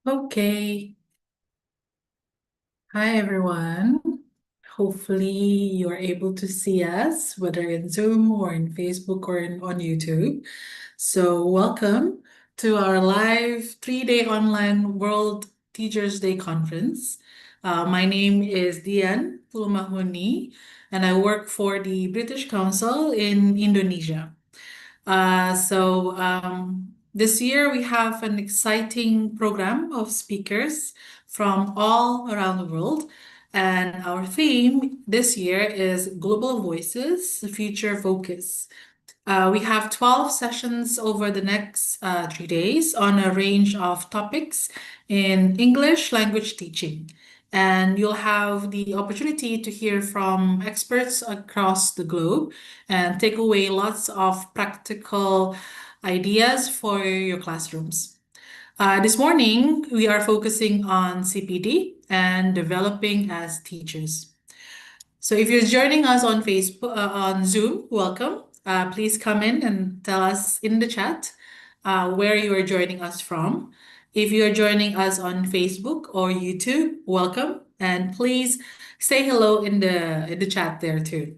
Okay. Hi, everyone. Hopefully, you're able to see us, whether in Zoom or in Facebook or on YouTube. So, welcome to our live 3-day online World Teachers' Day conference. My name is Dian Pulumahuni, and I work for the British Council in Indonesia. This year we have an exciting program of speakers from all around the world. And our theme this year is Global Voices, Future Focus. We have 12 sessions over the next 3 days on a range of topics in English language teaching. And you'll have the opportunity to hear from experts across the globe and take away lots of practical ideas for your classrooms. This morning, we are focusing on CPD and developing as teachers. So if you're joining us on Facebook, on Zoom, welcome. Please come in and tell us in the chat where you are joining us from. If you are joining us on Facebook or YouTube, welcome. And please say hello in the chat there too.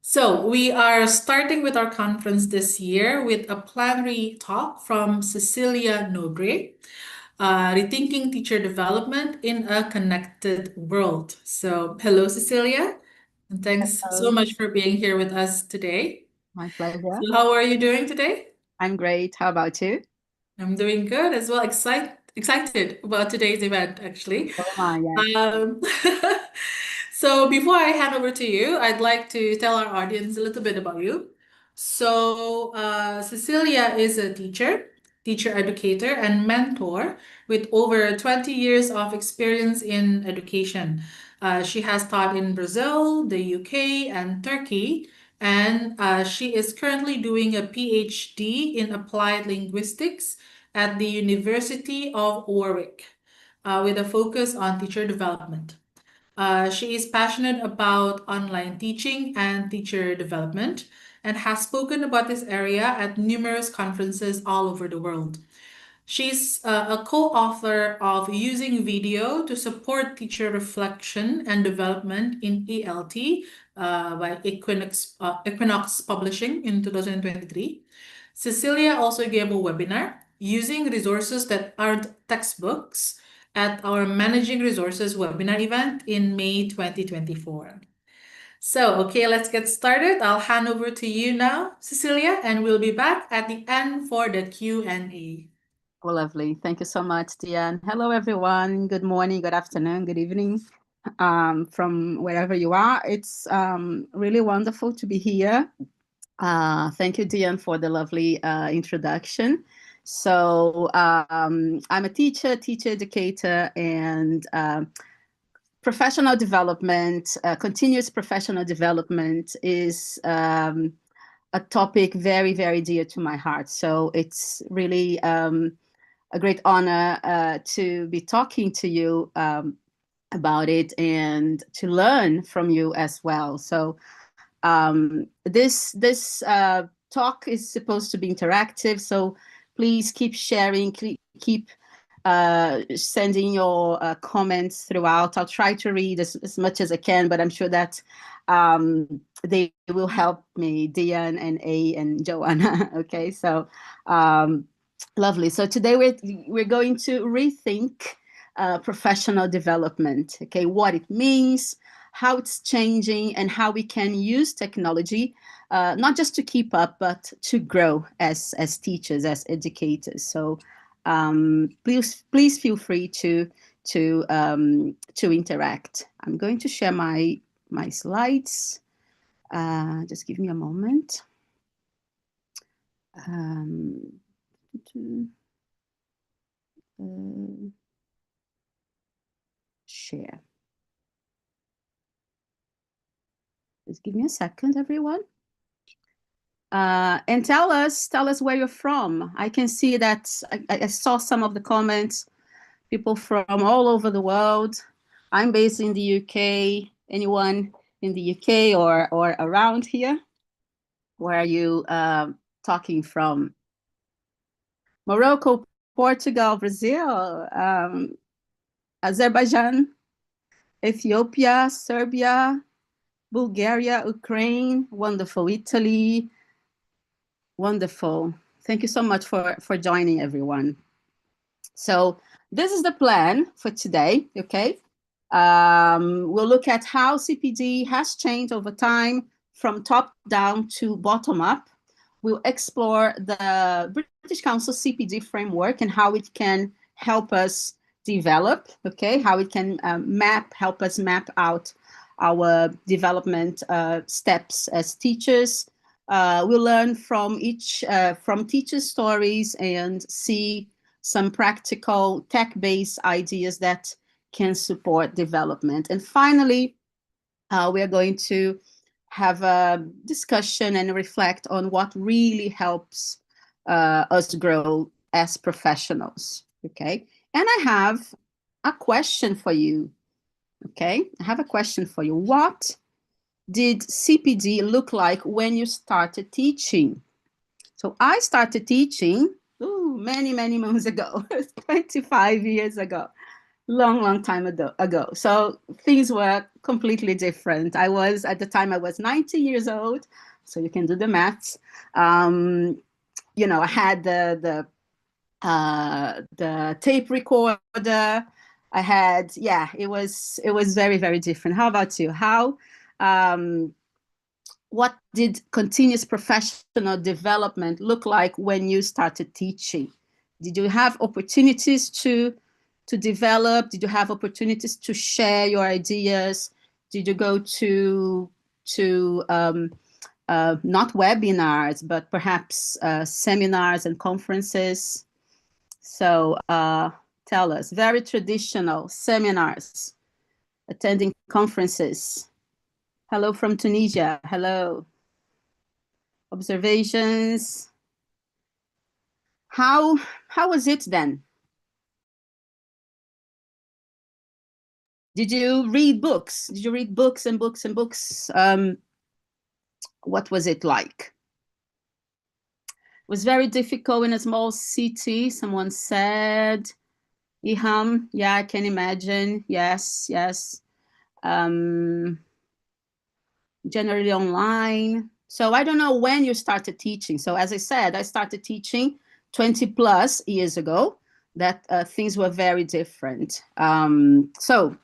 So we are starting with our conference this year with a plenary talk from Cecilia Nobre, Rethinking Teacher Development in a Connected World. So hello, Cecilia, and thanks so Hello, much for being here with us today. my pleasure. So how are you doing today? I'm great. How about you? I'm doing good as well. Excited about today's event, actually. Oh my, yes. Um, so before I hand over to you, I'd like to tell our audience a little bit about you. So Cecilia is a teacher educator, and mentor with over 20 years of experience in education. She has taught in Brazil, the UK, and Turkey, and she is currently doing a PhD in Applied Linguistics at the University of Warwick, with a focus on teacher development. She is passionate about online teaching and teacher development and has spoken about this area at numerous conferences all over the world. She's a co-author of Using Video to Support Teacher Reflection and Development in ELT by Equinox Publishing in 2023. Cecilia also gave a webinar using resources that aren't textbooks at our Managing Resources webinar event in May 2024. So, okay, let's get started. I'll hand over to you now, Cecilia, and we'll be back at the end for the Q&A. Well, lovely. Thank you so much, Diane. Hello, everyone. Good morning, good afternoon, good evening, from wherever you are. It's really wonderful to be here. Thank you, Diane, for the lovely introduction. So I'm a teacher educator, and professional development, continuous professional development is a topic very, very dear to my heart. So it's really a great honor to be talking to you about it and to learn from you as well. So this talk is supposed to be interactive. So please keep sharing, keep sending your comments throughout. I'll try to read as much as I can, but I'm sure that they will help me, Diane and A and Joanna. Okay, so lovely. So today we're going to rethink professional development. Okay, what it means, how it's changing, and how we can use technology not just to keep up, but to grow as teachers, as educators. So please feel free to interact. I'm going to share my slides. Just give me a moment. Share. Just give me a second, everyone. And tell us where you're from. I can see that I saw some of the comments, people from all over the world. I'm based in the UK. Anyone in the UK or around here? Where are you talking from? Morocco, Portugal, Brazil, Azerbaijan, Ethiopia, Serbia, Bulgaria, Ukraine, wonderful, Italy, wonderful. Thank you so much for joining, everyone. So this is the plan for today, okay? We'll look at how CPD has changed over time from top down to bottom up. We'll explore the British Council CPD framework and how it can help us develop, okay? How it can help us map out our development steps as teachers. We'll learn from teachers' stories and see some practical tech-based ideas that can support development. And finally, we are going to have a discussion and reflect on what really helps us grow as professionals, okay? And I have a question for you, okay? I have a question for you. What did CPD look like when you started teaching? So I started teaching many, many months ago, 25 years ago, long time ago. So things were completely different. At the time, I was 19 years old, so you can do the maths. You know, I had the tape recorder. I had, yeah, it was very, very different. How about you? What did continuous professional development look like when you started teaching? Did you have opportunities to develop? Did you have opportunities to share your ideas? Did you go to not webinars, but perhaps seminars and conferences? So tell us, very traditional seminars, attending conferences. Hello from Tunisia. Hello. Observations. How was it then? Did you read books? Did you read books and books and books? What was it like? It was very difficult in a small city, someone said. Iham, yeah, I can imagine. Yes, yes. Generally online. So I don't know when you started teaching. So as I said, I started teaching 20 plus years ago, that things were very different. So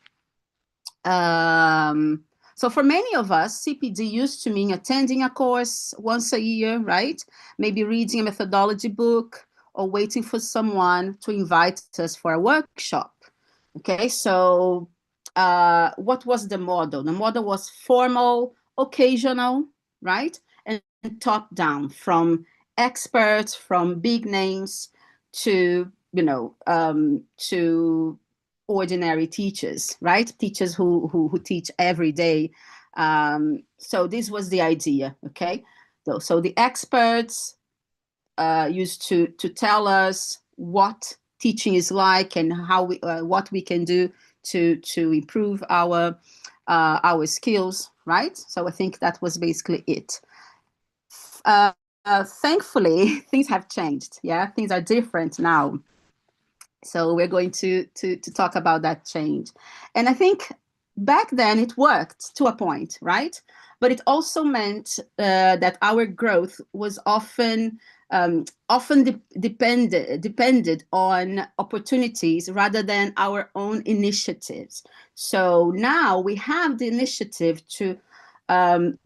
for many of us, CPD used to mean attending a course once a year, right? Maybe reading a methodology book or waiting for someone to invite us for a workshop. Okay, so what was the model? The model was formal, occasional, right? And top down, from experts, from big names to, to ordinary teachers, right? Teachers who teach every day. So this was the idea, okay? So the experts used to tell us what teaching is like and how what we can do to improve our skills, right? So I think that was basically it. Thankfully, things have changed. Yeah, things are different now. So we're going to talk about that change. And I think back then it worked to a point, right? But it also meant that our growth was often depended on opportunities rather than our own initiatives. So now we have the initiative to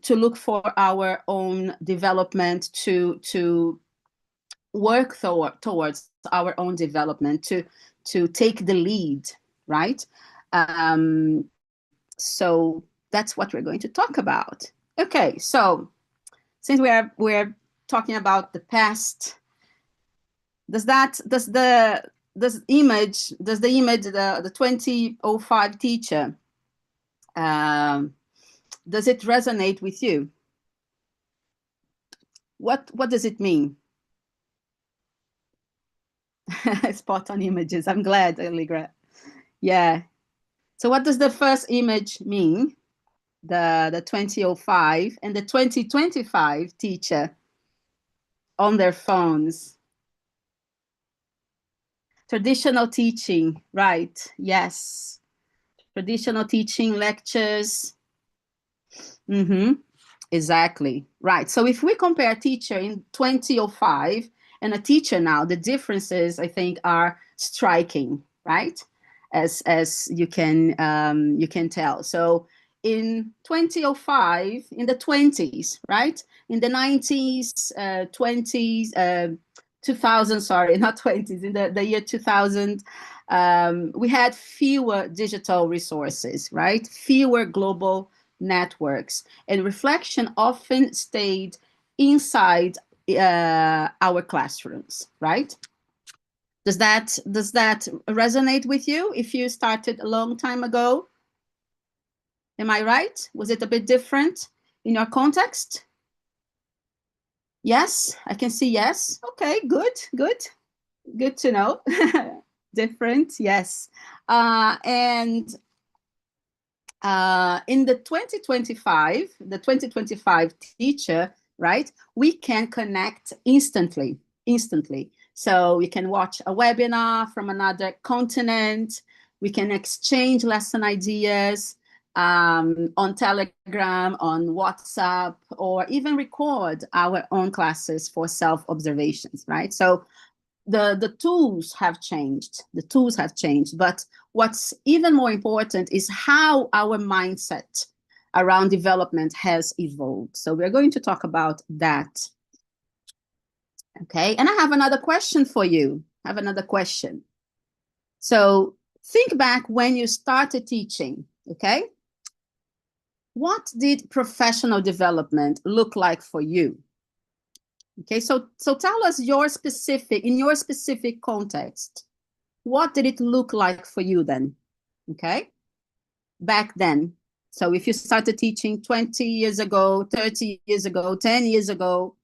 look for our own development, to work towards our own development, to take the lead, right? So that's what we're going to talk about. Okay, so since we're talking about the past, does the image, the 2005 teacher, does it resonate with you? What does it mean? Spot on images. I'm glad, Allegra. Yeah. So what does the first image mean? The 2005 and the 2025 teacher on their phones. Traditional teaching, right? Yes. Traditional teaching, lectures. Exactly. Right. So if we compare a teacher in 2005 and a teacher now, the differences, I think, are striking, right? As you can tell. So in 2005, in the 20s, right? In the 90s, 20s, 2000, sorry, not 20s, in the year 2000, we had fewer digital resources, right? Fewer global networks, and reflection often stayed inside our classrooms, right? Does that resonate with you if you started a long time ago? Am I right? Was it a bit different in your context? Yes, I can see yes. Okay, good to know. Different, yes. And in the 2025 teacher, right, we can connect instantly. So we can watch a webinar from another continent. We can exchange lesson ideas on Telegram, on WhatsApp, or even record our own classes for self-observations, right? So the tools have changed. But what's even more important is how our mindset around development has evolved. So we're going to talk about that. Okay, and I have another question for you. So think back when you started teaching, okay? What did professional development look like for you? Okay, so tell us in your specific context. What did it look like for you then? Okay, back then. So if you started teaching 20 years ago, 30 years ago, 10 years ago,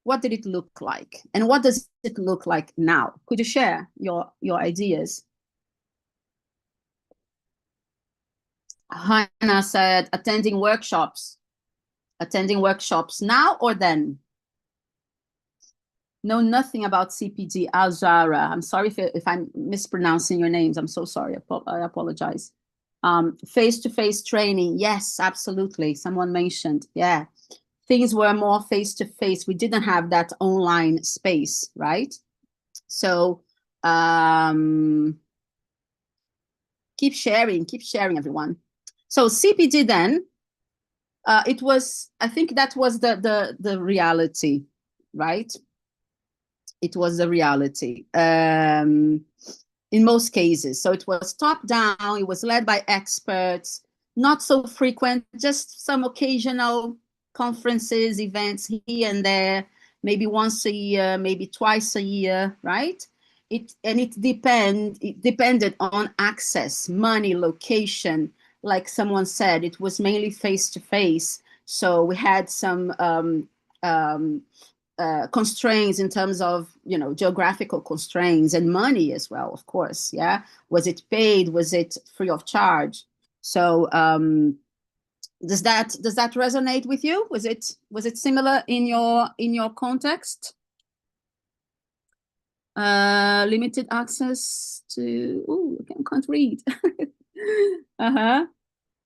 what did it look like? And what does it look like now? Could you share your ideas? Hannah said attending workshops now or then? Know nothing about CPD. Alzara, I'm sorry if I'm mispronouncing your names. I'm so sorry. I apologize. Face-to-face training. Yes, absolutely. Someone mentioned, yeah. Things were more face-to-face. We didn't have that online space, right? So keep sharing, everyone. So CPD then, it was, I think that was the reality, right? It was the reality in most cases. So it was top down, it was led by experts, not so frequent, just some occasional conferences, events here and there, maybe once a year, maybe twice a year, right? It depended on access, money, location. Like someone said, it was mainly face to face. So we had some constraints in terms of, you know, geographical constraints and money as well, of course. Yeah, was it paid? Was it free of charge? So does that resonate with you? Was it similar in your context? Limited access to, I can't read.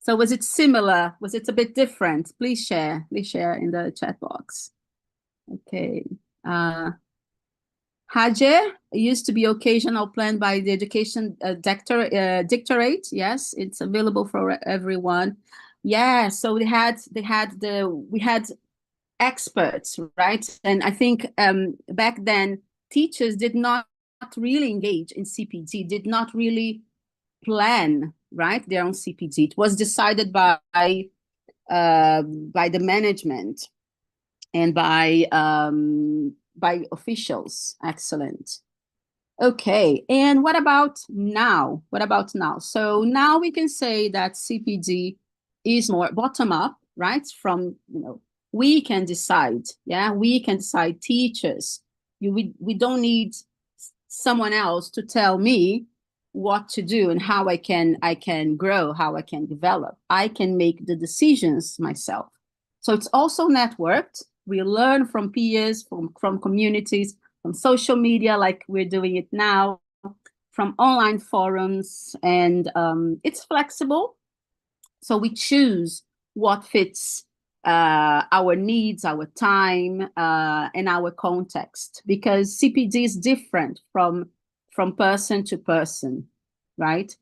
So was it similar? Was it a bit different? Please share in the chat box. Okay. Hajer used to be occasional planned by the education dictorate. Yes, it's available for everyone. Yeah, so we had experts, right? And I think back then teachers did not really engage in CPD, did not really plan, right, their own CPD. It was decided by the management and by officials. Excellent. Okay, and what about now? So now we can say that CPD is more bottom up, right? From, you know, we can decide. Yeah, we can decide. Teachers, we don't need someone else to tell me what to do and how I can grow, how I can develop. I can make the decisions myself. So it's also networked. We learn from peers, from communities, from social media, like we're doing it now, from online forums, and it's flexible. So we choose what fits our needs, our time, and our context, because CPD is different from person to person, right?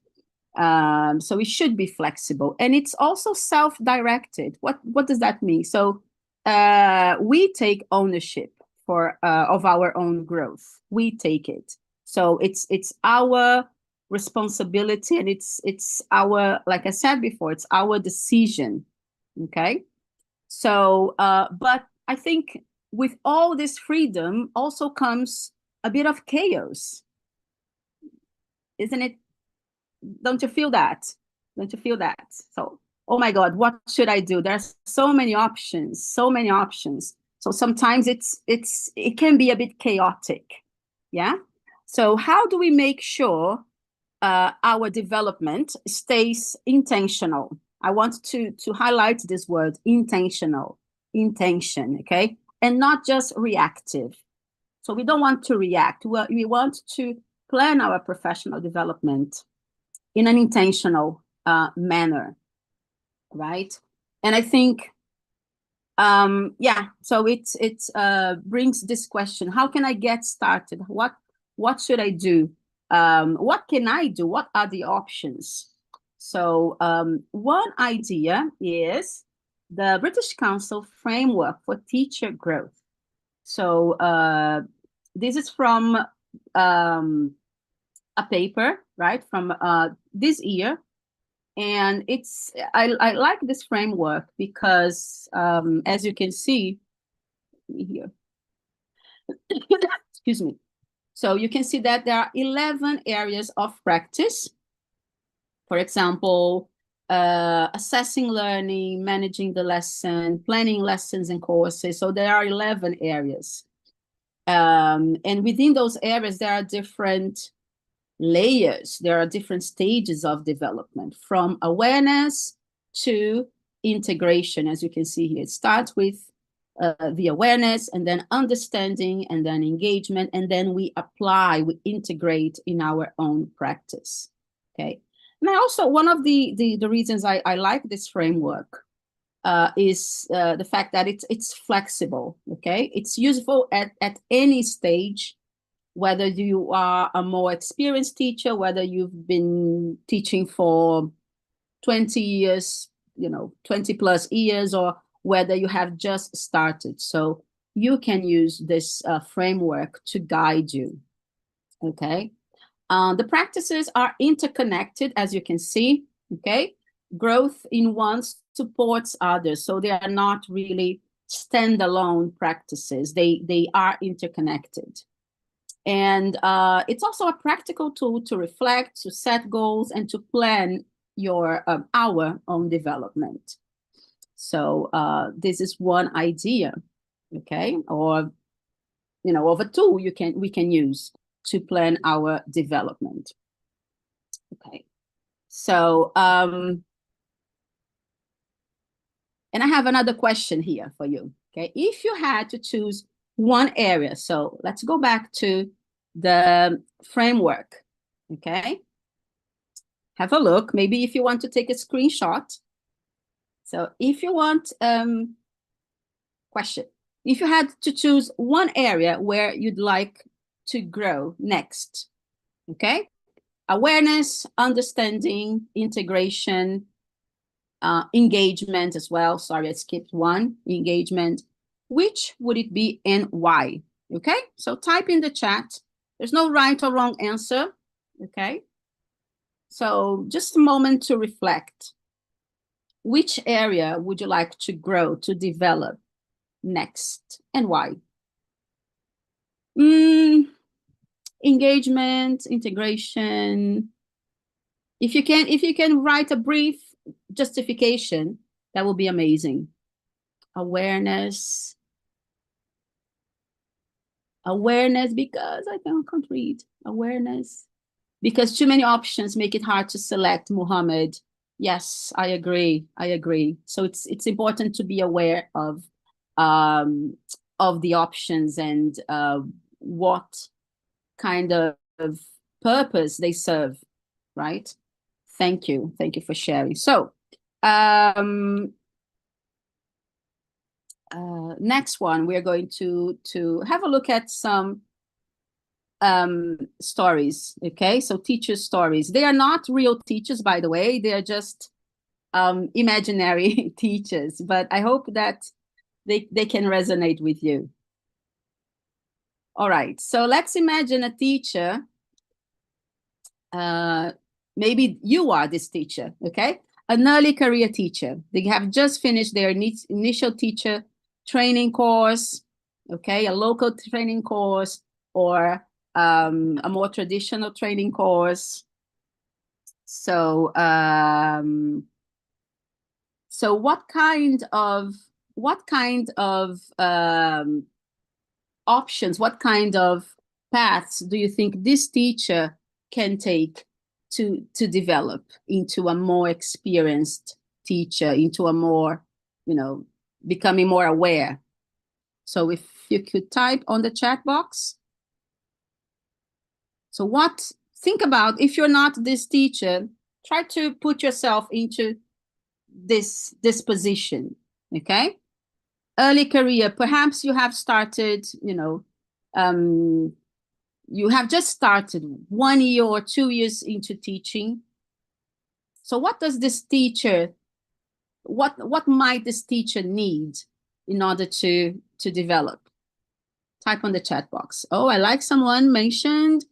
So it should be flexible, and it's also self-directed. What does that mean? So we take ownership of our own growth. We take it. So it's our responsibility, and it's our, like I said before, it's our decision. Okay. So, but I think with all this freedom also comes a bit of chaos, isn't it? Don't you feel that? Don't you feel that? So, oh my God, what should I do? There's so many options, so many options. So sometimes it can be a bit chaotic. Yeah. So how do we make sure our development stays intentional? I want to highlight this word, intentional, intention, okay? And not just reactive. So we don't want to react. We want to plan our professional development in an intentional manner, right? And I think, yeah, so it brings this question: how can I get started? What should I do? What can I do? What are the options? So one idea is the British Council Framework for Teacher Growth. So this is from a paper, right, from this year. And I like this framework because, as you can see here, excuse me. So you can see that there are 11 areas of practice. For example, assessing learning, managing the lesson, planning lessons and courses. So there are 11 areas. And within those areas, there are different layers. There are different stages of development, from awareness to integration. As you can see here, it starts with the awareness, and then understanding, and then engagement, and then we apply, we integrate in our own practice. Okay. And I also, one of the reasons I like this framework is the fact that it's flexible. Okay. It's useful at any stage, whether you are a more experienced teacher, whether you've been teaching for 20 years, 20 plus years, or whether you have just started. So you can use this framework to guide you. Okay. The practices are interconnected, as you can see. Okay. Growth in one supports others. So they are not really standalone practices. They are interconnected. And it's also a practical tool to reflect, to set goals, and to plan our own development. So this is one idea, okay, or of a tool we can use to plan our development. Okay, so and I have another question here for you. Okay, if you had to choose one area, so let's go back to the framework. Okay, have a look. Maybe if you want to take a screenshot. So if you want question, if you had to choose one area where you'd like to grow next, okay, awareness, understanding, integration, engagement as well. Sorry, I skipped one, engagement. Which would it be and why? Okay, so type in the chat. There's no right or wrong answer. Okay, so just a moment to reflect. Which area would you like to grow, to develop next, and why? Engagement, integration. If you can write a brief justification, that will be amazing. Awareness because I can't read. Awareness because too many options make it hard to select. Muhammad, yes, I agree. So it's important to be aware of the options and what kind of purpose they serve, right? Thank you for sharing. So next one, we're going to have a look at some stories. Okay, so teacher stories. They are not real teachers, by the way. They are just imaginary teachers, but I hope that they can resonate with you. All right, so let's imagine a teacher. Maybe you are this teacher, okay? An early career teacher. They have just finished their initial teacher training course, okay? A local training course or a more traditional training course. So, so what kind of options, what kind of paths do you think this teacher can take to develop into a more experienced teacher, into a more, becoming more aware? So if you could type on the chat box. So think about, if you're not this teacher, try to put yourself into this position, okay? Early career, perhaps you have started, you have just started 1 year or 2 years into teaching. So what does this teacher, what might this teacher need in order to develop? Type on the chat box. Oh, I like someone mentioned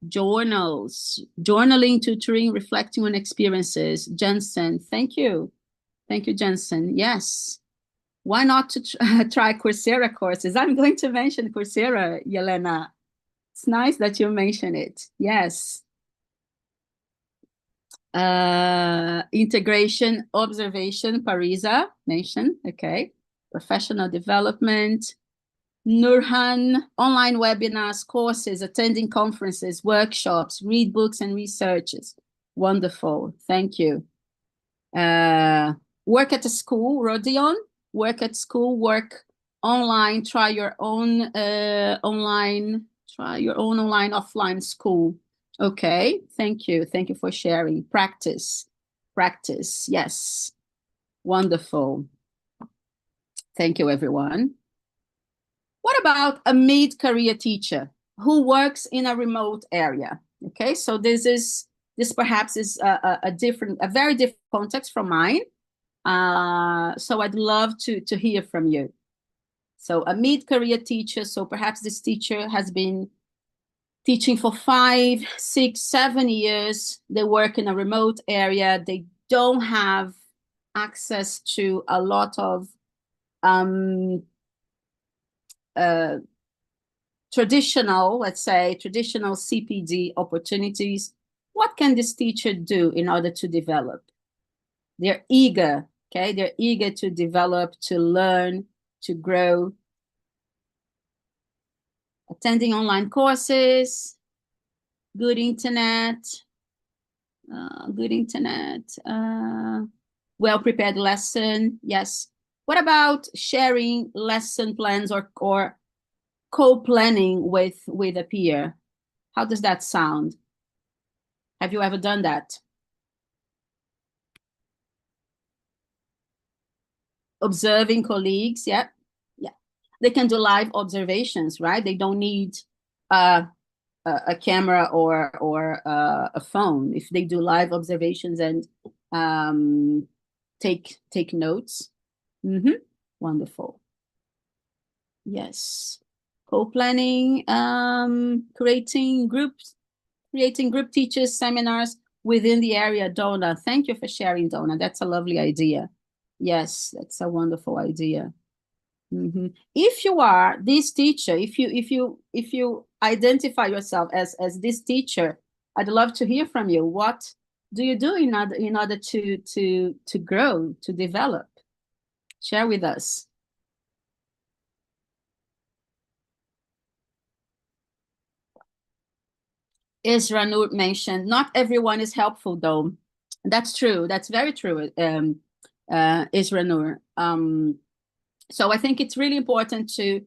journals, journaling, tutoring, reflecting on experiences. Jensen, thank you. Thank you, Jensen. Yes. Why not to try Coursera courses? I'm going to mention Coursera, Yelena. It's nice that you mention it. Yes. Integration, observation, Parisa mentioned. Okay. Professional development. Nurhan, online webinars, courses, attending conferences, workshops, read books and researches. Wonderful. Thank you. Work at a school, Rodion. Work at school, work online, try your own online, offline school. Okay, thank you for sharing. Practice, yes. Wonderful. Thank you, everyone. What about a mid-career teacher who works in a remote area? Okay, so this perhaps is a very different context from mine. So I'd love to hear from you. So a mid-career teacher, so perhaps this teacher has been teaching for 5, 6, 7 years. They work in a remote area. They don't have access to a lot of traditional CPD opportunities. What can this teacher do in order to develop? They're eager, okay? They're eager to develop, to learn, to grow. Attending online courses, good internet, well-prepared lesson, yes. What about sharing lesson plans or co-planning with a peer? How does that sound? Have you ever done that? Observing colleagues, yeah. They can do live observations, right? They don't need a camera or a phone. If they do live observations and take notes. Wonderful. Yes. Co-planning, creating group teachers, seminars within the area. Donna, thank you for sharing, Donna. That's a lovely idea. Yes, that's a wonderful idea. If you are this teacher, if you identify yourself as this teacher, I'd love to hear from you. What do you do in order to grow, to develop? Share with us. Isra Nur mentioned, not everyone is helpful, though. That's true. That's very true, Isra Nur. So I think it's really important to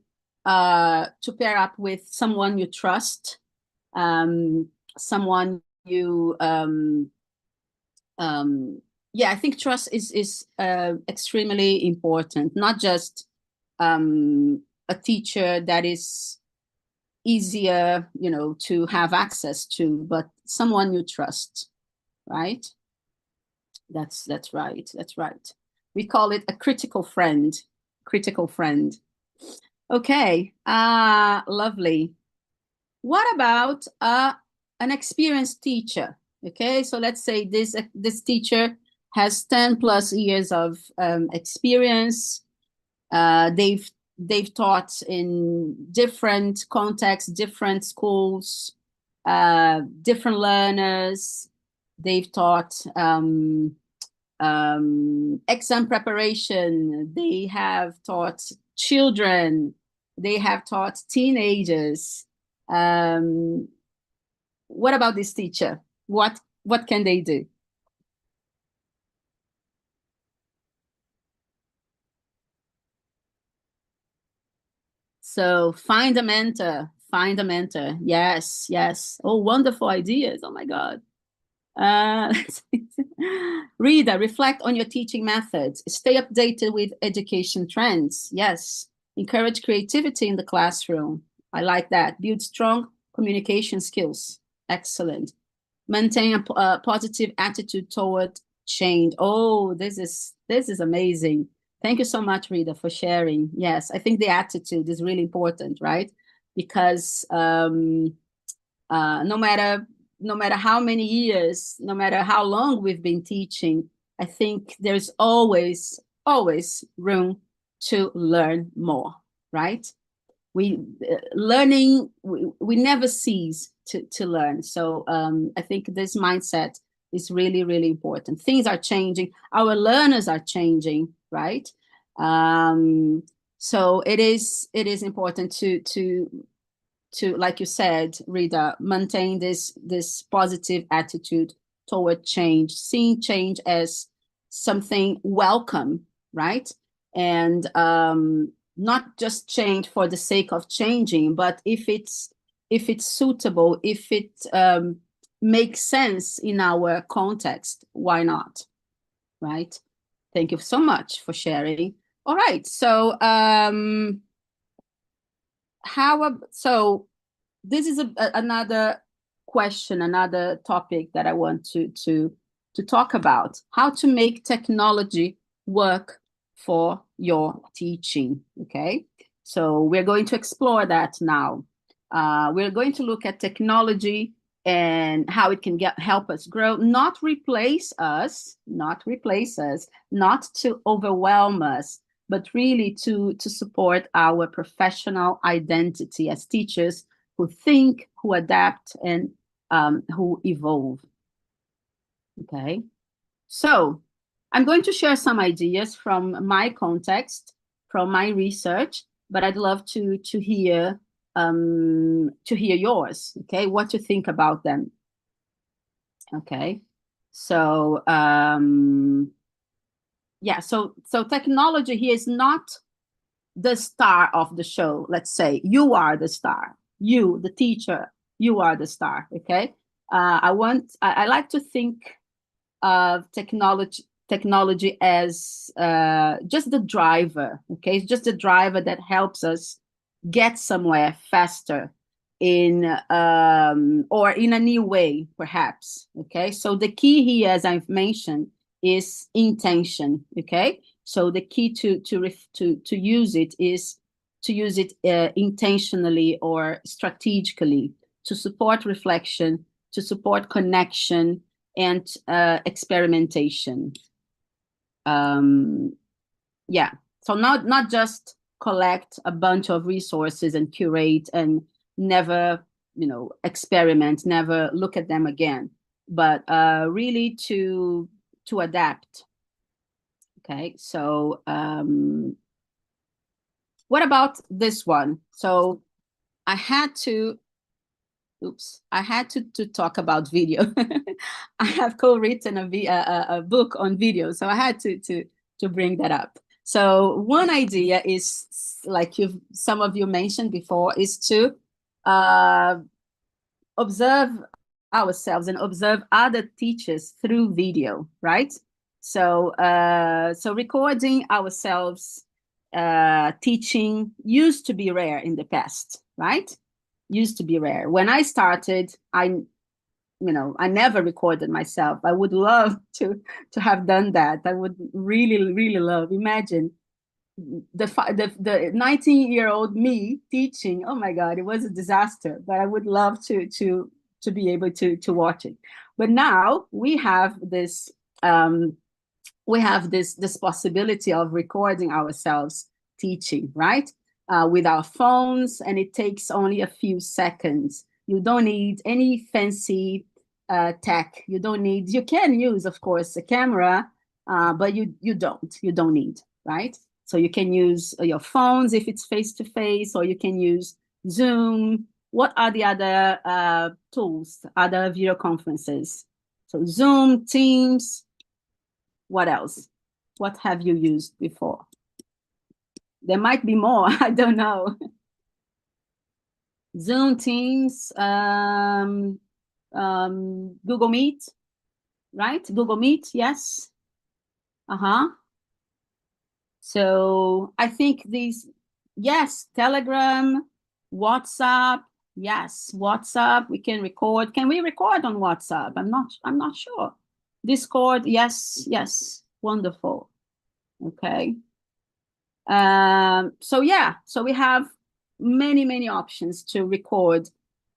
pair up with someone you trust. someone you yeah, I think trust is extremely important. Not just a teacher that is easier, you know, to have access to, but someone you trust, right? That's right. That's right. We call it a critical friend. Critical friend. Okay. Lovely. What about an experienced teacher? Okay, so let's say this teacher has 10 plus years of experience. They've taught in different contexts, different schools, different learners. They've taught exam preparation. They have taught children. They have taught teenagers. What about this teacher? What can they do? So find a mentor. Find a mentor. Yes, yes. Oh, wonderful ideas. Oh my God. Reader, reflect on your teaching methods. Stay updated with education trends. Yes. Encourage creativity in the classroom. I like that. Build strong communication skills. Excellent. Maintain a positive attitude toward change. Oh, this is amazing. Thank you so much, Rita, for sharing. Yes, I think the attitude is really important, right? Because no matter how many years, no matter how long we've been teaching, I think there's always room to learn more, right? Learning, we never cease to learn. So I think this mindset is really, really important. Things are changing. Our learners are changing, right? So it is important to, like you said, Rita, maintain this positive attitude toward change, seeing change as something welcome, right? And not just change for the sake of changing, but if it's suitable, if it makes sense in our context, why not, right? Thank you so much for sharing. All right, so so this is another question, another topic that I want to talk about: how to make technology work for your teaching. Okay, so we're going to explore that now. We're going to look at technology and how it can help us grow, not replace us, not to overwhelm us, but really to support our professional identity as teachers who think, who adapt, and who evolve. Okay, so I'm going to share some ideas from my context, from my research, but I'd love to hear yours. Okay, what you think about them. Okay, so yeah, so technology here is not the star of the show. Let's say you are the star, you, the teacher, you are the star. Okay, I like to think of technology as just the driver. Okay, it's just the driver that helps us get somewhere faster in or in a new way, perhaps. Okay, so the key here, as I've mentioned, is intention. Okay, so the key to use it is to use it intentionally or strategically, to support reflection, to support connection, and experimentation. Yeah, so not just collect a bunch of resources and curate and never, experiment, never look at them again, but really to adapt. Okay, so what about this one? So I had to talk about video. I have co-written a book on video, so I had to bring that up. So one idea is, like some of you mentioned before, is to observe ourselves and observe other teachers through video, right? So, so recording ourselves teaching used to be rare in the past, right? Used to be rare. When I started, I never recorded myself. I would love to have done that. I would really, really love. Imagine the 19-year-old me teaching. Oh my God, it was a disaster. But I would love to be able to watch it. But now we have this this possibility of recording ourselves teaching, right? With our phones, and it takes only a few seconds. You don't need any fancy tech. You don't need. You can use, of course, a camera, but you don't need, right? So you can use your phones if it's face to face, or you can use Zoom. What are the other tools, other video conferences? So Zoom, Teams. What else? What have you used before? There might be more. I don't know. Zoom, Teams, Google Meet, right? Google Meet, yes. So I think these, yes, Telegram, WhatsApp, yes, WhatsApp, we can record. Can we record on WhatsApp? I'm not sure. Discord, yes, wonderful. Okay. So yeah, so we have many options to record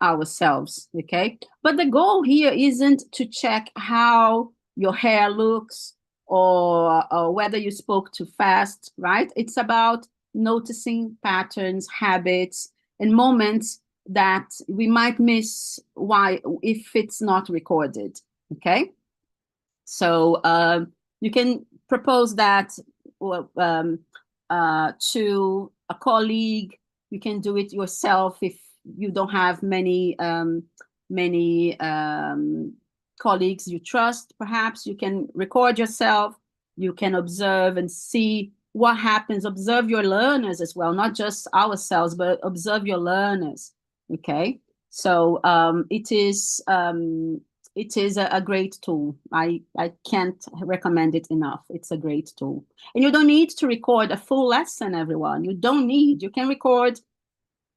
ourselves, okay? But the goal here isn't to check how your hair looks or whether you spoke too fast, right? It's about noticing patterns, habits, and moments that we might miss if it's not recorded, okay? So you can propose that to a colleague. You can do it yourself if you don't have many colleagues you trust. Perhaps you can record yourself. You can observe and see what happens. Observe your learners as well, not just ourselves, but observe your learners. Okay, so it is a great tool. I can't recommend it enough. It's a great tool. And you don't need to record a full lesson, everyone. You don't need. You can record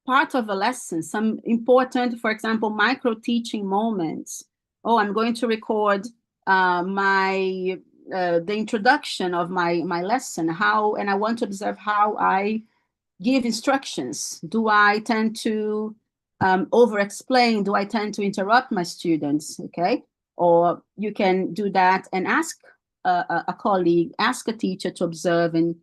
part of a lesson, some important, for example, micro teaching moments. Oh, I'm going to record the introduction of my lesson, and I want to observe how I give instructions. Do I tend to over-explain? Do I tend to interrupt my students? Okay, or you can do that and ask a colleague, ask a teacher to observe and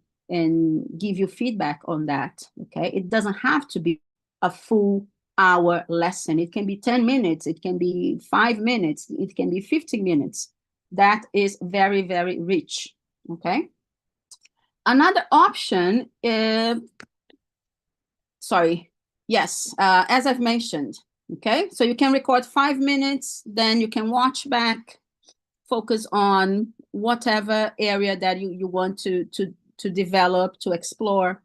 give you feedback on that. Okay, it doesn't have to be a full hour lesson. It can be 10 minutes. It can be 5 minutes. It can be 15 minutes. That is very, very rich. Okay. Another option yes, as I've mentioned, okay? So you can record 5 minutes, then you can watch back, focus on whatever area that you want to develop, to explore.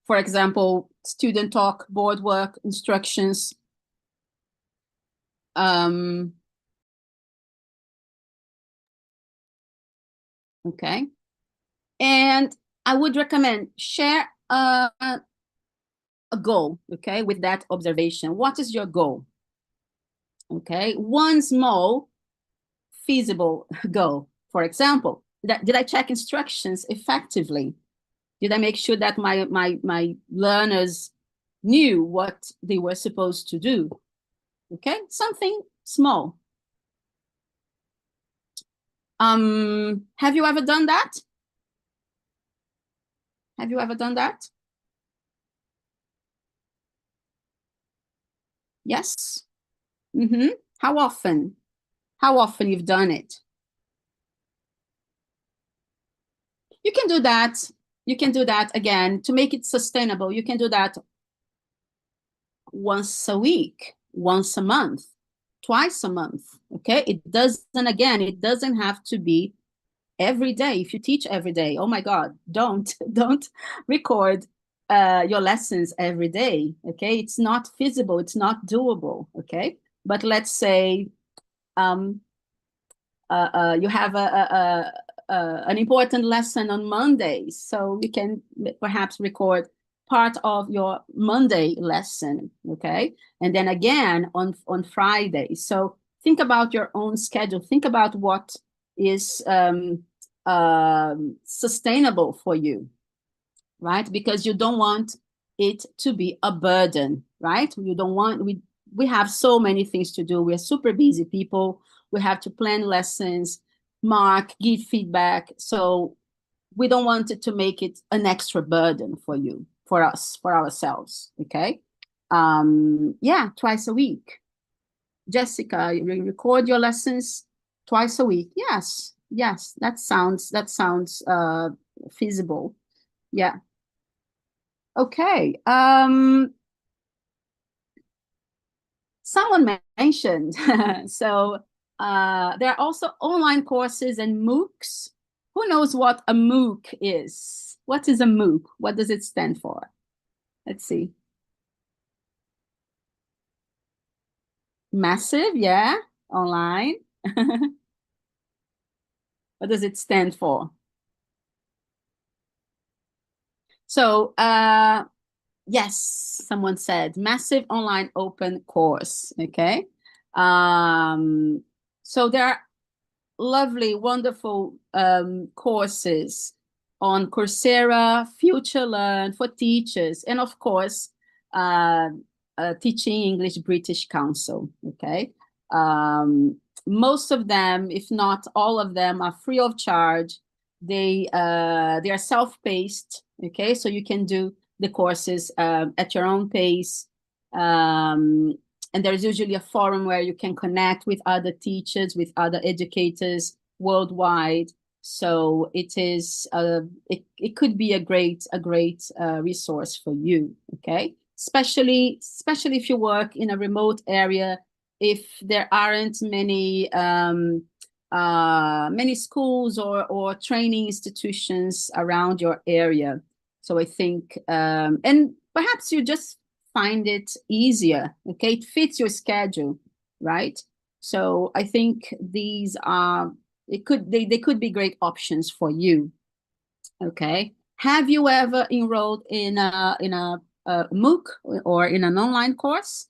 For example, student talk, board work, instructions. Okay. And I would recommend share a goal, okay, with that observation. What is your goal? Okay, one small feasible goal. For example, did I check instructions effectively? Did I make sure that my learners knew what they were supposed to do? Okay, something small. Have you ever done that? Have you ever done that? Yes. How often? How often you've done it? You can do that. You can do that again to make it sustainable. You can do that once a week, once a month, twice a month. Okay, it doesn't have to be every day. If you teach every day, oh my God, don't record your lessons every day. Okay, it's not feasible, it's not doable. Okay, but let's say you have an important lesson on Mondays, so you can perhaps record part of your Monday lesson, okay? And then again on Friday. So think about your own schedule. Think about what is sustainable for you, right? Because you don't want it to be a burden, right? You don't want, we have so many things to do. We're super busy people. We have to plan lessons, mark, give feedback. So we don't want it to make it an extra burden for you, for us, for ourselves, okay? Yeah, twice a week. Jessica, you record your lessons twice a week. Yes, yes, that sounds feasible. Yeah. Okay. Someone mentioned, so there are also online courses and MOOCs. Who knows what a MOOC is? What is a MOOC? What does it stand for? Let's see. Massive, yeah, online. What does it stand for? So, yes, someone said massive online open course, okay? So there are lovely, wonderful courses on Coursera, Future Learn for teachers, and of course, Teaching English British Council, okay? Most of them, if not all of them, are free of charge. They are self-paced, okay? So you can do the courses at your own pace. And there's usually a forum where you can connect with other teachers, with other educators worldwide. So it is it could be a great resource for you, okay? Especially if you work in a remote area, if there aren't many many schools or training institutions around your area. So I think and perhaps you just find it easier, okay? It fits your schedule, right? So I think these are, they could be great options for you, okay? Have you ever enrolled in a MOOC or in an online course?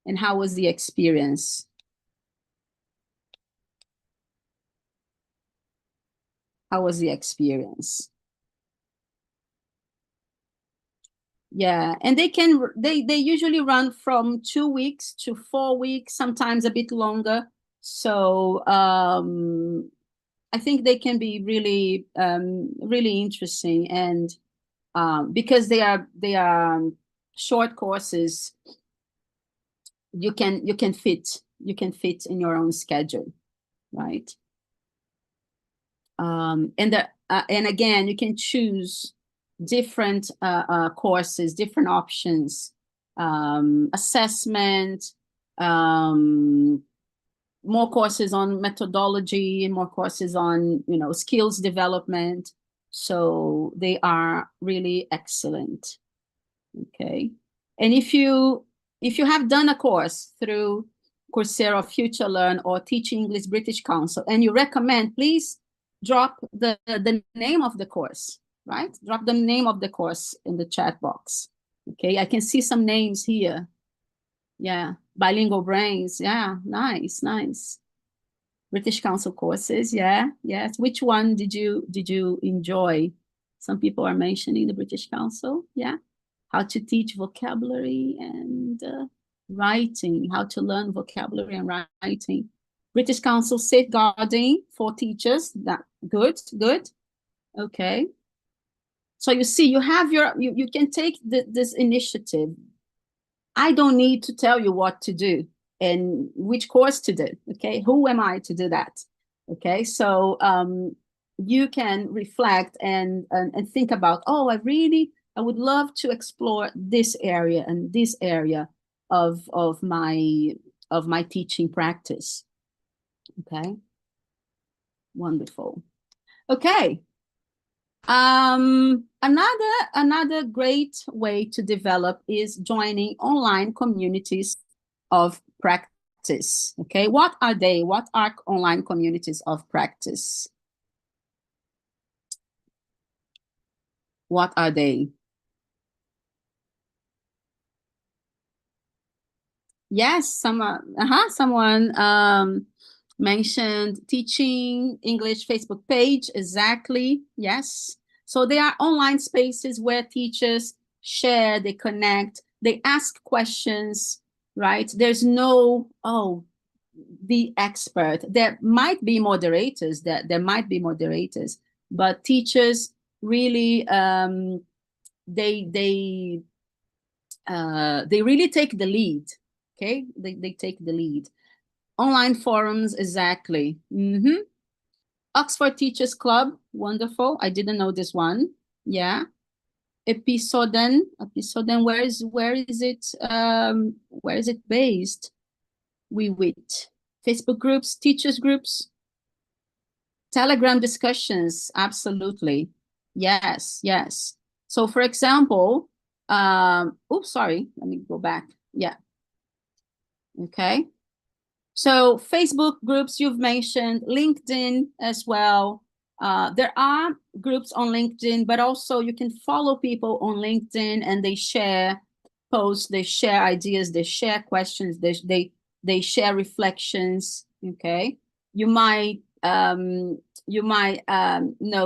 And how was the experience? How was the experience? Yeah, and they usually run from 2 weeks to 4 weeks, sometimes a bit longer. So I think they can be really really interesting, and because they are short courses, you can fit in your own schedule, right? And again, you can choose different courses, different options, assessment, more courses on methodology, more courses on skills development. So they are really excellent. Okay, and if you have done a course through Coursera, Future Learn, or Teaching English British Council, and you recommend, please drop the name of the course, right? Drop the name of the course in the chat box. Okay, I can see some names here. Yeah, bilingual brains. Yeah, nice. British Council courses. Yeah, yes. Which one did you enjoy? Some people are mentioning the British Council. Yeah, how to teach vocabulary and writing. How to learn vocabulary and writing. British Council safeguarding for teachers. That good. Okay. So you see, you have you can take this initiative. I don't need to tell you what to do and which course to do, okay? Who am I to do that? Okay, so you can reflect and think about, oh, I would love to explore this area and this area of my teaching practice. Okay, wonderful. Okay. Another great way to develop is joining online communities of practice. Okay, what are they? What are online communities of practice? What are they? Yes, someone mentioned Teaching English Facebook page. Exactly. Yes. So they are online spaces where teachers share, they connect, they ask questions, right? There's no, oh, the expert. There might be moderators, but teachers really they really take the lead. Okay, they take the lead. Online forums, exactly. Oxford Teachers Club, wonderful. I didn't know this one. Yeah. Episoden, where is it? Where is it based? WeWit. Facebook groups, teachers groups, Telegram discussions, absolutely. Yes, yes. So for example, oops, sorry, let me go back. Yeah. Okay. So Facebook groups you've mentioned, LinkedIn as well. There are groups on LinkedIn, but also you can follow people on LinkedIn and they share posts, they share ideas, they share questions, they share reflections. Okay. You might know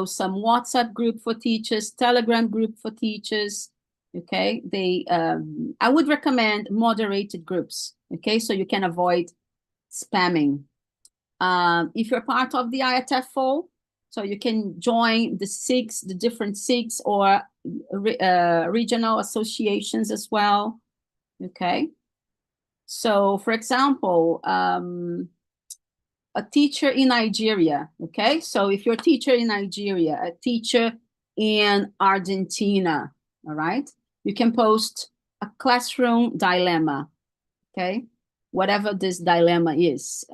some WhatsApp group for teachers, Telegram group for teachers. Okay. I would recommend moderated groups. Okay. So you can avoid spamming. If you're part of the IATFO, so you can join the different SIGs or regional associations as well. Okay. So for example, a teacher in Nigeria. Okay. So if you're a teacher in Nigeria, a teacher in Argentina, all right, you can post a classroom dilemma. Okay. Whatever this dilemma is,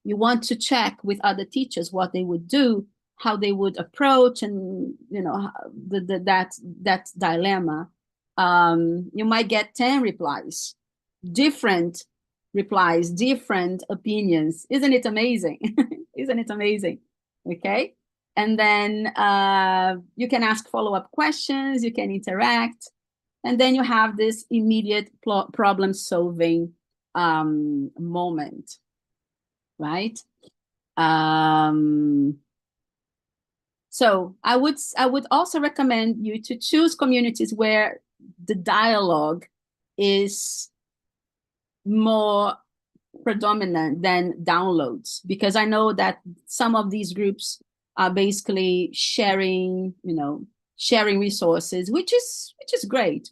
you want to check with other teachers what they would do, how they would approach, and that dilemma. You might get 10 replies, different different opinions. Isn't it amazing? Isn't it amazing? Okay. And then you can ask follow-up questions, you can interact, and then you have this immediate problem solving moment, right? So I would also recommend you to choose communities where the dialogue is more predominant than downloads, because I know that some of these groups are basically sharing, sharing resources, which is great,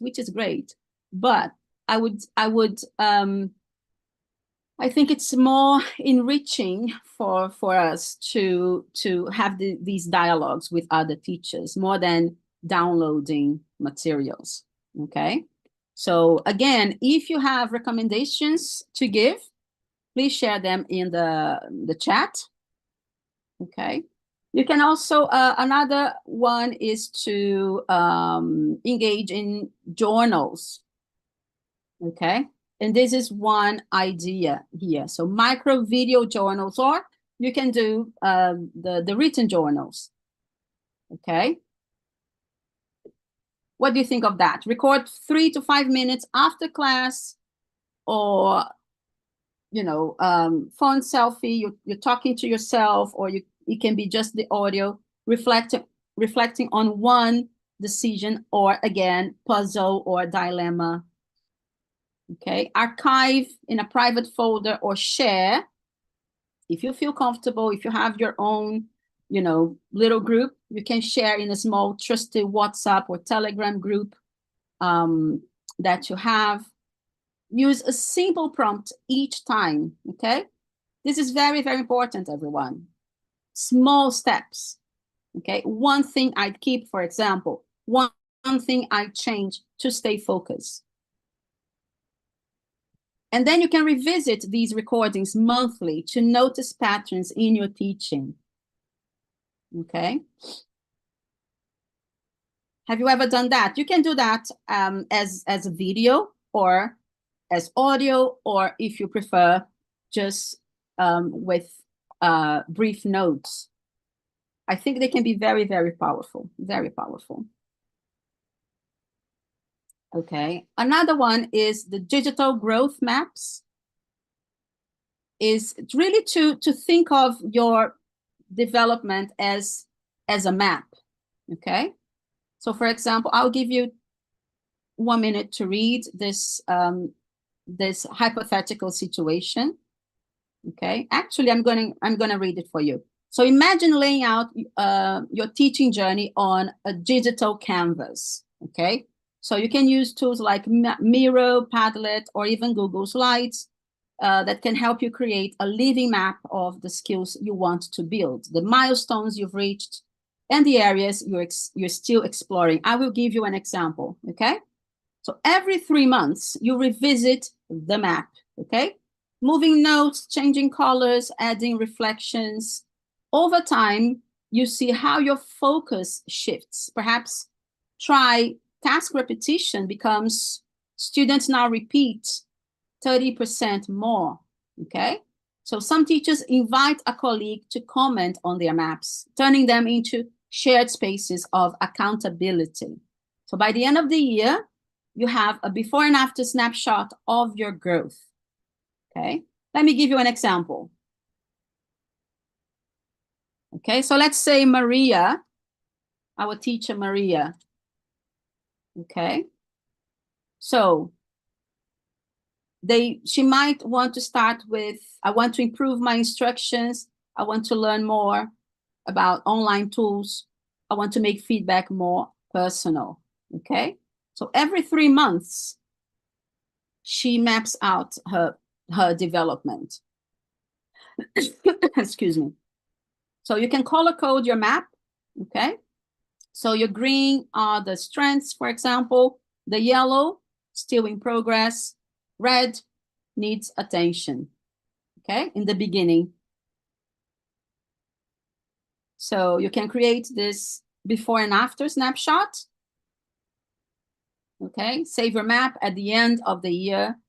but I think it's more enriching for us to have these dialogues with other teachers more than downloading materials. Okay. So again, if you have recommendations to give, please share them in the chat. Okay. You can also, another one is to engage in journals. Okay. And this is one idea here. So micro video journals, or you can do the written journals. Okay. What do you think of that? Record 3 to 5 minutes after class, or phone selfie, you're talking to yourself, or it can be just the audio, reflecting on one decision, or again, puzzle or dilemma. Okay, archive in a private folder or share if you feel comfortable. If you have your own little group, you can share in a small trusted WhatsApp or Telegram group that you have. Use a simple prompt each time. Okay, this is very, very important, everyone. Small steps. Okay, one thing I'd keep, for example, one thing I'd change to stay focused. And then you can revisit these recordings monthly to notice patterns in your teaching. Okay. Have you ever done that? You can do that as a video, or as audio, or if you prefer, just with brief notes. I think they can be very, very powerful, very powerful. Okay, another one is the digital growth maps. Is really to think of your development as a map. Okay, so for example, I'll give you 1 minute to read this this hypothetical situation. Okay, actually, I'm gonna read it for you. So imagine laying out your teaching journey on a digital canvas. Okay, so you can use tools like Miro, Padlet, or even Google Slides that can help you create a living map of the skills you want to build, the milestones you've reached, and the areas you're still exploring. I will give you an example. Okay, so every 3 months you revisit the map. Okay, moving notes, changing colors, adding reflections. Over time, you see how your focus shifts. Perhaps try task repetition becomes students now repeat 30% more. Okay, so some teachers invite a colleague to comment on their maps, turning them into shared spaces of accountability. So by the end of the year, you have a before and after snapshot of your growth. Okay, let me give you an example. Okay, so let's say Maria, our teacher Maria. Okay, so she might want to start with, I want to improve my instructions. I want to learn more about online tools. I want to make feedback more personal. Okay, so every 3 months, she maps out her development. Excuse me. So you can color code your map. Okay, so your green are the strengths, for example. The yellow, still in progress. Red, needs attention. Okay, in the beginning. So you can create this before and after snapshot. Okay, save your map at the end of the year.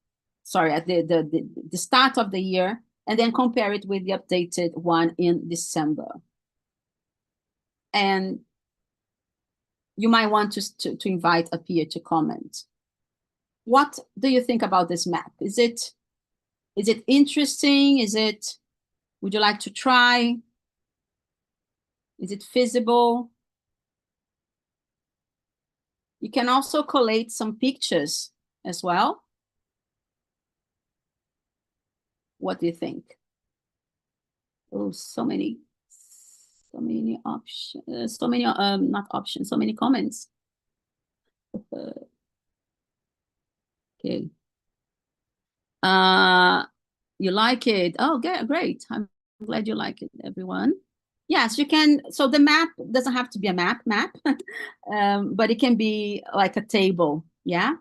Sorry, at the start of the year, and then compare it with the updated one in December. And you might want to invite a peer to comment. What do you think about this map? Is it interesting? Would you like to try? Is it feasible? You can also collate some pictures as well. What do you think? Oh, so many options, not options, so many comments. Okay. You like it? Oh, great. I'm glad you like it, everyone. Yes, you can. So the map doesn't have to be a map, but it can be like a table, yeah,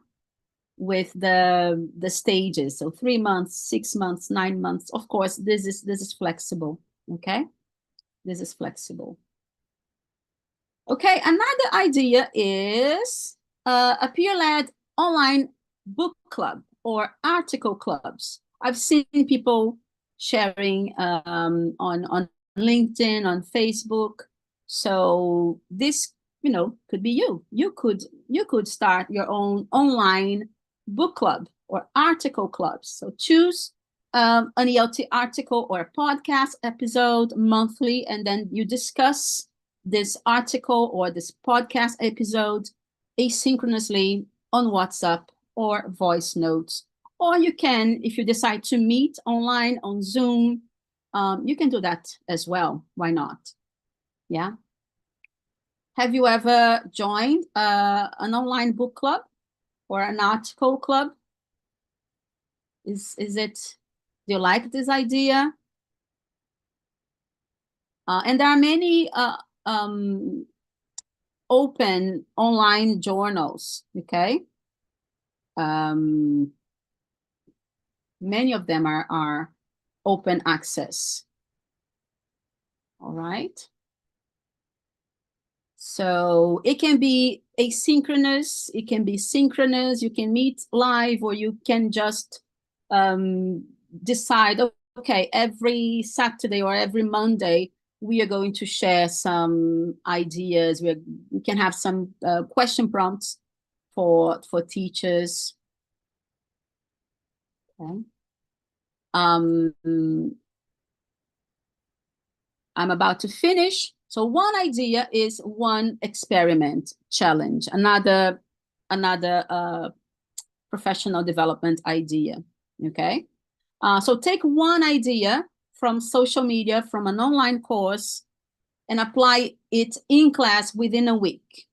with the stages. So 3 months, 6 months, 9 months. Of course, this is flexible. Okay, this is flexible. Okay, another idea is a peer-led online book club or article clubs. I've seen people sharing on LinkedIn, on Facebook. So this, could be you. You could start your own online book club or article clubs. So choose an ELT article or a podcast episode monthly, and then you discuss this article or this podcast episode asynchronously on WhatsApp or voice notes. Or you can, if you decide to meet online on Zoom, you can do that as well. Why not? Yeah. Have you ever joined an online book club or an article club? Do you like this idea? And there are many open online journals, okay? Many of them are open access. All right. So it can be asynchronous, it can be synchronous, you can meet live, or you can just decide, okay, every Saturday or every Monday, we are going to share some ideas. We can have some question prompts for teachers. Okay. I'm about to finish. So one idea is one experiment challenge, another professional development idea. Okay. So take one idea from social media, from an online course, and apply it in class within a week.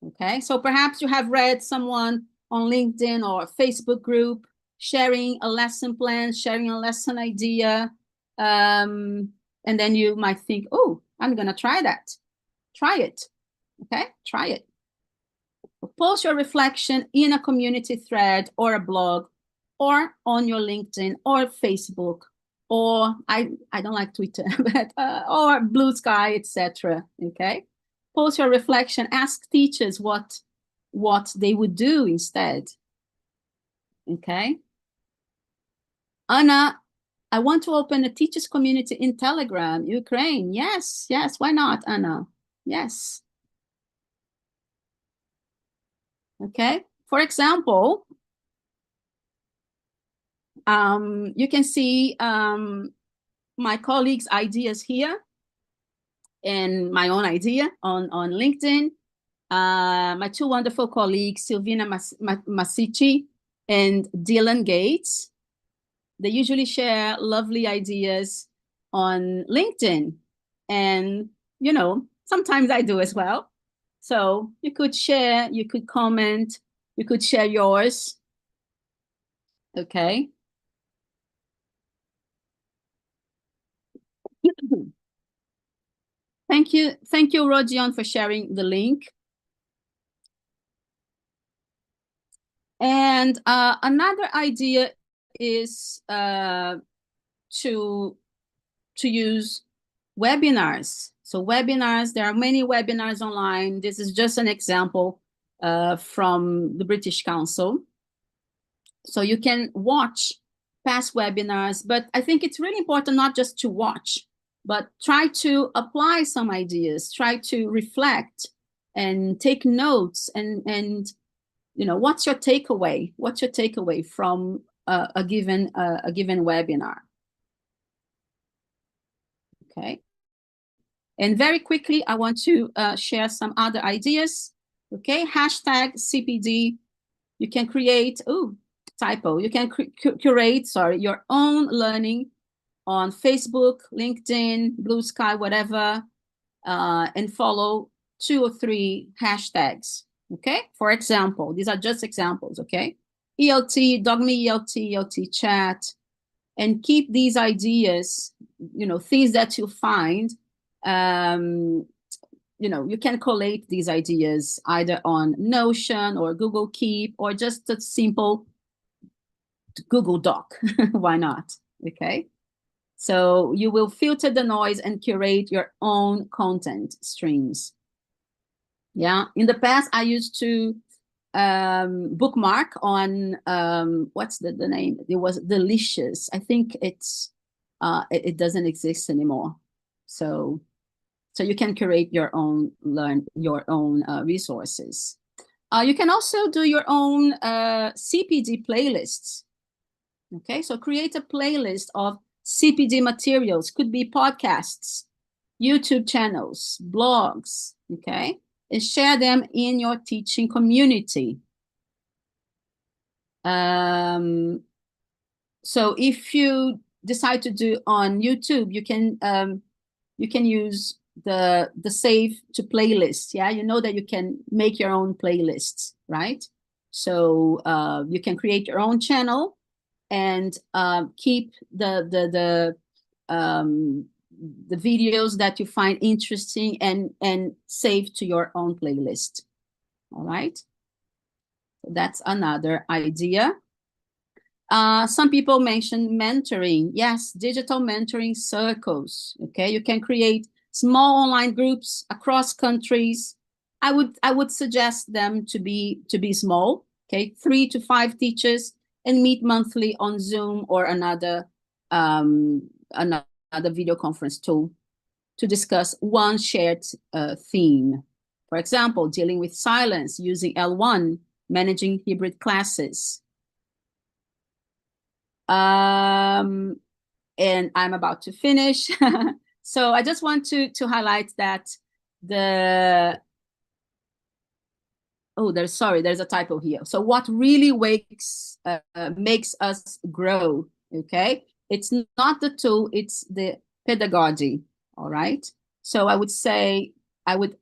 Okay. So perhaps you have read someone on LinkedIn or Facebook group sharing a lesson plan, sharing a lesson idea. And then you might think, oh, I'm going to try that. Try it. Okay, try it. Post your reflection in a community thread or a blog or on your LinkedIn or Facebook, or I don't like Twitter, but or Blue Sky, etc. Okay, post your reflection. Ask teachers what they would do instead. Okay, Anna, I want to open a teachers community in Telegram, Ukraine. Yes, yes, why not, Anna? Yes. Okay, for example, you can see my colleagues' ideas here and my own idea on LinkedIn. My two wonderful colleagues, Silvina Masici and Dylan Gates, they usually share lovely ideas on LinkedIn. And, you know, sometimes I do as well. So you could share, you could comment, you could share yours. Okay. Thank you, Rodion, for sharing the link. And another idea is to use webinars. So webinars, there are many webinars online. This is just an example from the British Council. So you can watch past webinars, but I think it's really important not just to watch, but try to apply some ideas, try to reflect and take notes, and you know, what's your takeaway? What's your takeaway from a given webinar? Okay. And very quickly, I want to share some other ideas. Okay, hashtag CPD. You can create, typo. You can curate, your own learning on Facebook, LinkedIn, Blue Sky, whatever, and follow 2 or 3 hashtags. Okay, for example, these are just examples. Okay, ELT, Dogme ELT, ELT chat, and keep these ideas, you know, things that you find. You know, you can collate these ideas either on Notion or Google Keep or just a simple Google Doc. Why not? Okay. So you will filter the noise and curate your own content streams. Yeah. In the past, I used to bookmark on what's the name? It was Delicious. I think it's it doesn't exist anymore. So you can create your own resources. You can also do your own CPD playlists. Okay, so create a playlist of CPD materials. Could be podcasts, YouTube channels, blogs. Okay, and share them in your teaching community. So if you decide to do on YouTube, you can use the save to playlist. Yeah, you know that you can make your own playlists, right? So you can create your own channel and keep the videos that you find interesting and save to your own playlist. All right, so that's another idea. Some people mentioned mentoring. Yes, digital mentoring circles. Okay, you can create small online groups across countries. I would suggest them to be small, okay, 3 to 5 teachers, and meet monthly on Zoom or another video conference tool to discuss one shared theme. For example, dealing with silence using L1, managing hybrid classes. And I'm about to finish. So I just want to highlight that there's a typo here. So what really makes us grow, okay? It's not the tool, it's the pedagogy, all right? So I would say, I would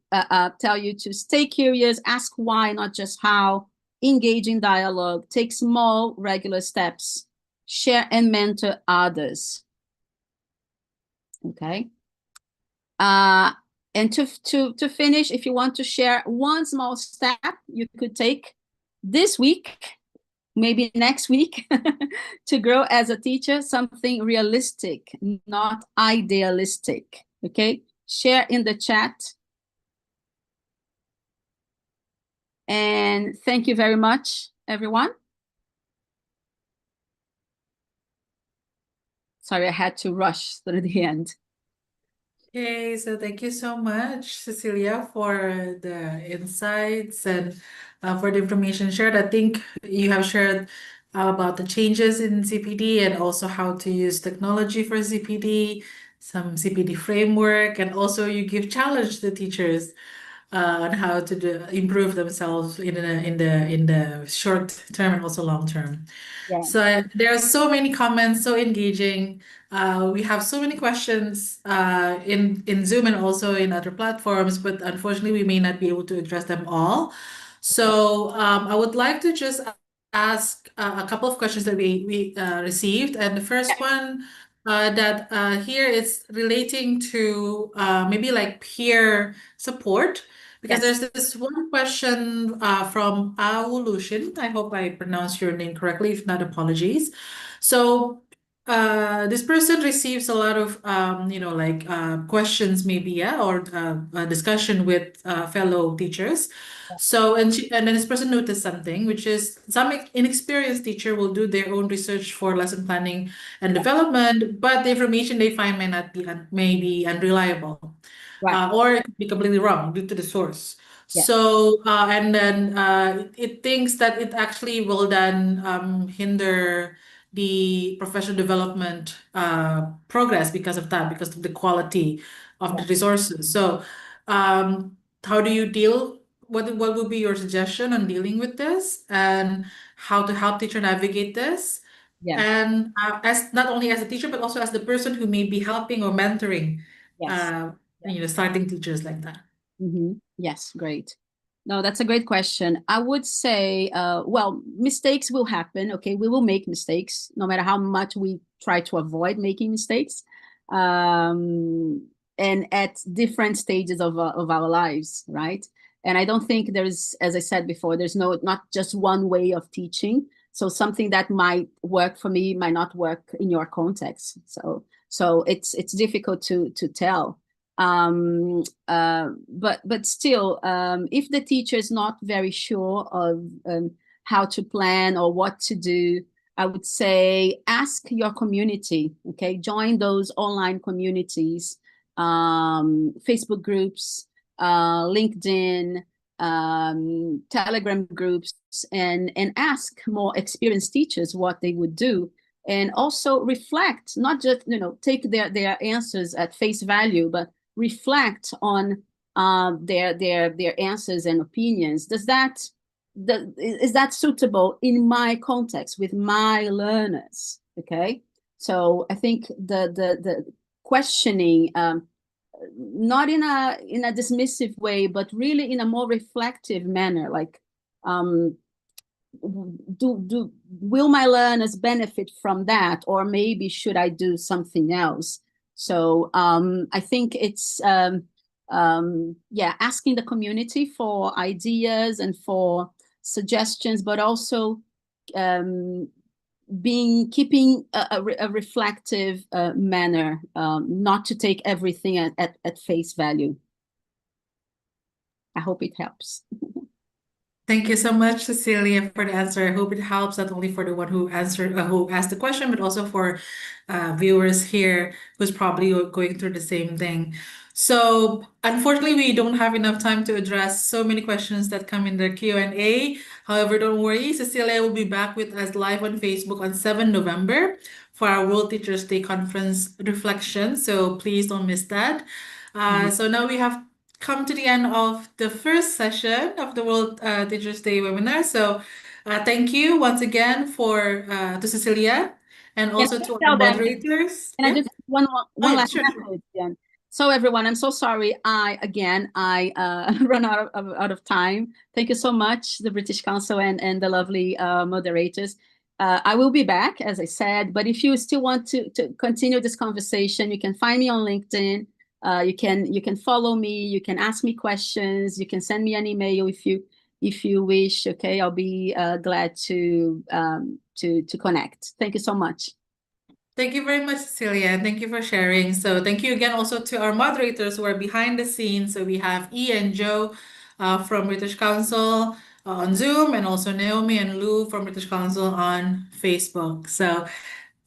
tell you to stay curious, ask why, not just how, engage in dialogue, take small, regular steps, share and mentor others, okay? And to finish, if you want to share one small step you could take this week, maybe next week, to grow as a teacher, something realistic, not idealistic, okay? Share in the chat. And thank you very much, everyone. Sorry, I had to rush through the end. Okay, so thank you so much, Cecilia, for the insights and for the information shared. I think you have shared about the changes in CPD and also how to use technology for CPD, some CPD framework, and also you give challenge to teachers on how to improve themselves in the short term and also long term. Yeah. So there are so many comments, so engaging. We have so many questions in Zoom and also in other platforms, but unfortunately, we may not be able to address them all. So I would like to just ask a couple of questions that we received, and the first one that here is relating to maybe like peer support. Because Yes. there's this one question from Aulution. I hope I pronounced your name correctly. If not, apologies. So this person receives a lot of questions maybe, yeah, or a discussion with fellow teachers. So and then this person noticed something, which is some inexperienced teacher will do their own research for lesson planning and development, but the information they find may be unreliable. Right. Or it could be completely wrong due to the source. Yes. So, and then it thinks that it actually will then hinder the professional development progress because of that, because of the quality of the resources. So, how do you deal? What would be your suggestion on dealing with this, and how to help teacher navigate this? Yeah. And as not only as a teacher, but also as the person who may be helping or mentoring Yes. uh, Yeah. starting teachers like that. Yes, great. No, that's a great question. I would say, well, mistakes will happen. Okay, we will make mistakes, no matter how much we try to avoid making mistakes, and at different stages of our lives, right? And I don't think there's, as I said before, there's not just one way of teaching. So something that might work for me might not work in your context. So it's difficult to tell. But still, if the teacher is not very sure of how to plan or what to do, I would say ask your community, okay? Join those online communities, Facebook groups, LinkedIn, Telegram groups, and ask more experienced teachers what they would do. And also reflect, not just, take their answers at face value, but reflect on their answers and opinions. Is that suitable in my context with my learners? Okay, so I think the questioning, not in a dismissive way, but really in a more reflective manner, like will my learners benefit from that, or maybe should I do something else? So I think it's asking the community for ideas and for suggestions, but also keeping a reflective manner, not to take everything at face value. I hope it helps. Thank you so much, Cecilia, for the answer. I hope it helps not only for the one who who asked the question, but also for viewers here who's probably going through the same thing. So, unfortunately, we don't have enough time to address so many questions that come in the Q&A. However, don't worry, Cecilia will be back with us live on Facebook on 7 November for our World Teachers Day Conference reflection. So please don't miss that. So now we have come to the end of the first session of the World Teachers Day webinar. So thank you once again to Cecilia and Can also I to our tell them? moderators. Can I Yeah. just one Oh, yeah, last sure, sure. message, Jen? So everyone, I'm so sorry. I run out of time. Thank you so much, the British Council and the lovely moderators. I will be back, as I said. But if you still want to continue this conversation, you can find me on LinkedIn. You can follow me. You can ask me questions. You can send me an email if you wish. Okay, I'll be glad to connect. Thank you so much. Thank you very much, Cecilia, and thank you for sharing. So thank you again also to our moderators who are behind the scenes. So we have E and Joe from British Council on Zoom, and also Naomi and Lou from British Council on Facebook. So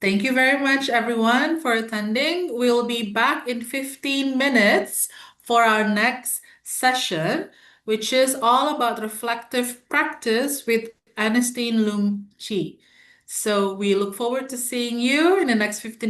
thank you very much, everyone, for attending. We'll be back in 15 minutes for our next session, which is all about reflective practice with Ernestine Loom Chi. So we look forward to seeing you in the next 15 minutes.